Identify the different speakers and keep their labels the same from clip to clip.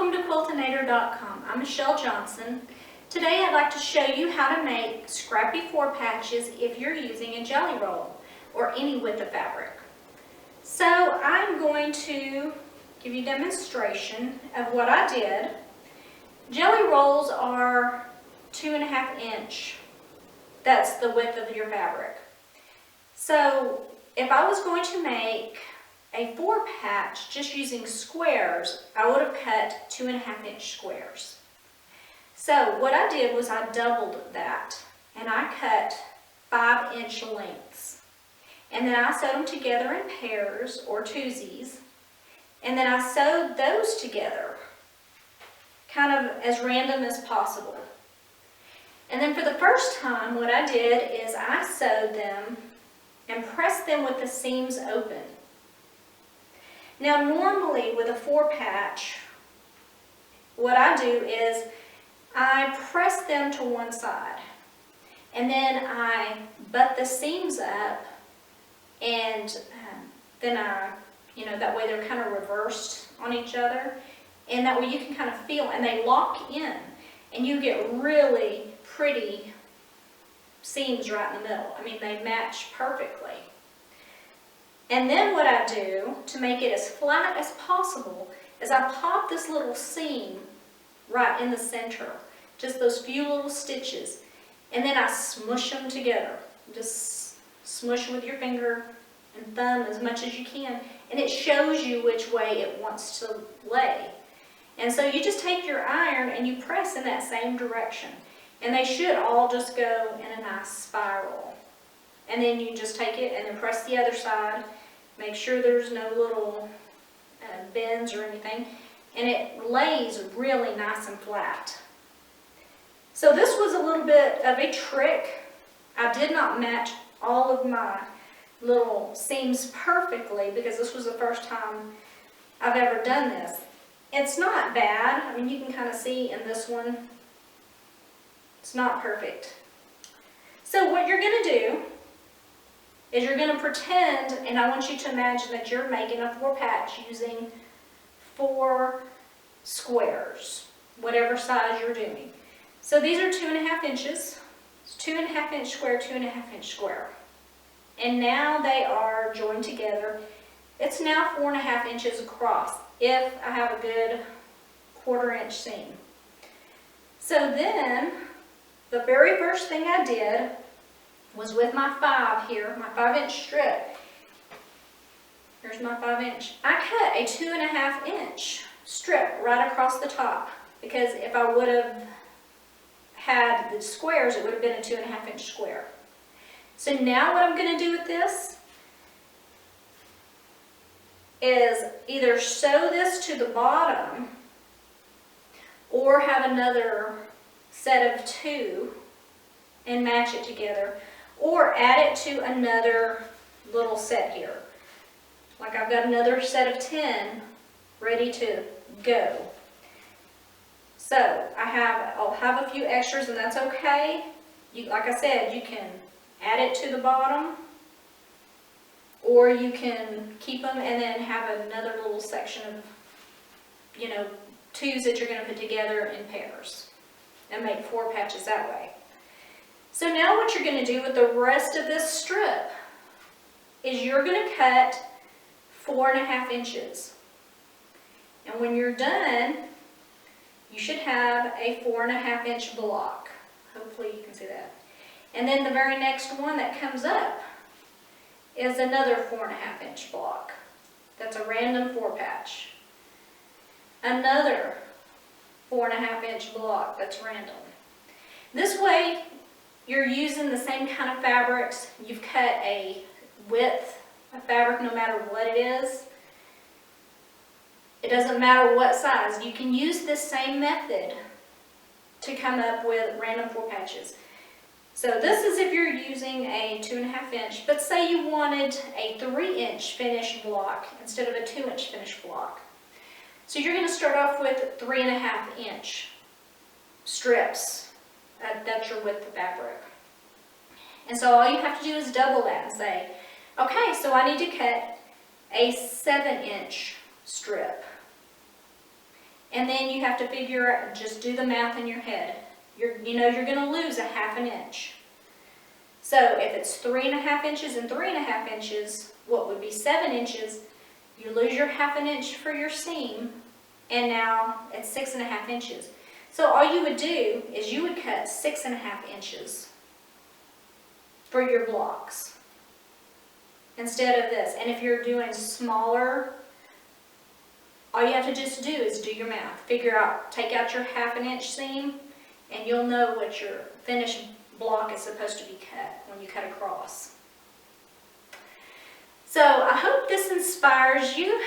Speaker 1: Welcome to Quiltinator.com. I'm Michelle Johnson. Today I'd like to show you how to make scrappy 4 patches if you're using a jelly roll or any width of fabric. So I'm going to give you a demonstration of what I did. Jelly rolls are 2.5 inch. That's the width of your fabric. So if I was going to make a 4 patch just using squares, I would have cut 2.5 inch squares. So what I did was I doubled that and I cut 5 inch lengths. And then I sewed them together in pairs or twosies. And then I sewed those together kind of as random as possible. And then for the first time, what I did is I sewed them and pressed them with the seams open. Now normally with a 4 patch, what I do is I press them to one side and then I butt the seams up and then that way they're kind of reversed on each other, and that way you can kind of feel, and they lock in and you get really pretty seams right in the middle. I mean, they match perfectly. And then what I do to make it as flat as possible is I pop this little seam right in the center, just those few little stitches, and then I smush them together. Just smush them with your finger and thumb as much as you can, and it shows you which way it wants to lay. And so you just take your iron and you press in that same direction, and they should all just go in a nice spiral. And then you just take it and then press the other side. Make sure there's no little bends or anything. And it lays really nice and flat. So this was a little bit of a trick. I did not match all of my little seams perfectly because this was the first time I've ever done this. It's not bad. I mean, you can kind of see in this one, it's not perfect. So what you're going to do is you're going to pretend, and I want you to imagine that you're making a 4 patch using 4 squares, whatever size you're doing. So these are 2.5 inches. It's 2.5 inch square, 2.5 inch square. And now they are joined together. It's now 4.5 inches across if I have a good 1/4 inch seam. So then the very first thing I did was with my 5 here, my 5 inch strip. Here's my 5 inch. I cut a 2.5 inch strip right across the top, because if I would have had the squares, it would have been a 2.5 inch square. So now what I'm going to do with this is either sew this to the bottom or have another set of 2 and match it together, or add it to another little set here. Like I've got another set of 10 ready to go. So I'll have a few extras, and that's okay. Like I said, you can add it to the bottom, or you can keep them and then have another little section of 2s that you're going to put together in pairs and make 4 patches that way. So now what you're going to do with the rest of this strip is you're going to cut 4.5 inches. And when you're done, you should have a 4.5 inch block. Hopefully you can see that. And then the very next one that comes up is another 4.5 inch block. That's a random 4 patch. Another 4.5 inch block that's random. This way you're using the same kind of fabrics. You've cut a width of fabric no matter what it is. It doesn't matter what size. You can use this same method to come up with random 4 patches. So this is if you're using a 2.5 inch, but say you wanted a 3 inch finished block instead of a 2 inch finished block. So you're going to start off with 3.5 inch strips. That's your width of fabric. And so all you have to do is double that and say, okay, so I need to cut a 7 inch strip. And then you have to figure out, just do the math in your head. You know you're going to lose a ½ inch. So if it's 3½ inches and 3½ inches, what would be 7 inches, you lose your ½ inch for your seam, and now it's 6½ inches. So all you would do is you would cut 6½ inches for your blocks instead of this. And if you're doing smaller, all you have to just do is do your math. Figure out, take out your ½ inch seam, and you'll know what your finished block is supposed to be cut when you cut across. So I hope this inspires you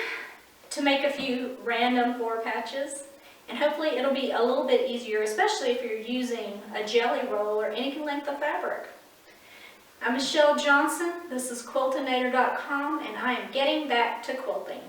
Speaker 1: to make a few random four patches, and hopefully it'll be a little bit easier, especially if you're using a jelly roll or any length of fabric. I'm Michelle Johnson, this is Quiltinator.com, and I am getting back to quilting.